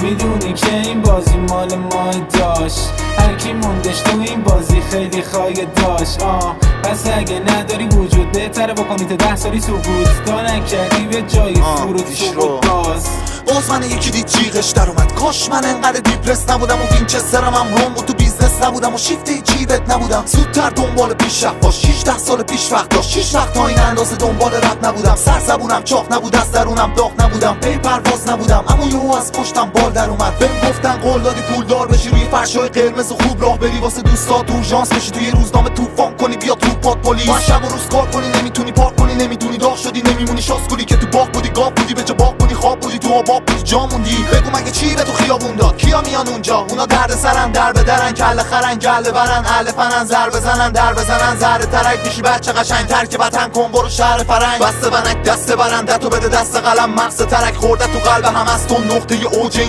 میدونی که این بازی مال ما داشت، هر کی موندش تو این بازی خیلی خواهی داشت. پس اگه نداری وجود بهتره بکنی تا 10 سالی سکوت تا نکردی به جای فرود سقوط. باز من یکی دید جیغش در اومد، کاش من انقدر دیپرس نبودم و وینچسترم هم روم و تو بیزنس نبودم و شیفت جیبت نبودم. زودتر دنبال پیشرفت باش، 18 سال پیش وقت داشت، 6 وقت تا این اندازه دنبال رد نبودم. سرزبونم چاق نبود، از درونم داغ نبودم، پی پرواز نبودم، اما یهو از پشتم بال در اومد. بهم گفتن قول دادی پولدار بشی، روی فرشای قرمز و خوب راه بری، واسه دوستات اورژانس بشی، توی روزنامه طوفان کنی، بیا تو پات پلیس. ما شب و روز کار کنی، نمیتونی پارک کنی، نمیدونی داغ شدی، نمیمونی شاسکولی که تو باغ بودی، گاو بودی، به جا باغ بودی، خواب بودی، تو آباب بودی، جا موندی. بگو مگه چی به تو خیابون داد؟ کیا میان اونجا؟ اونا درد سرن، در به درن، کله خرن، گله برن، اهل فنن، زر بزنن، در بزنن، ذره ترک میشی بچه قشنگ، ترک وطن کن برو شهر فرنگ. بسته ونک دسته برن، دتو بده دست قلم، مغز ترک خورده تو قلب هم از تو نقطه اوج.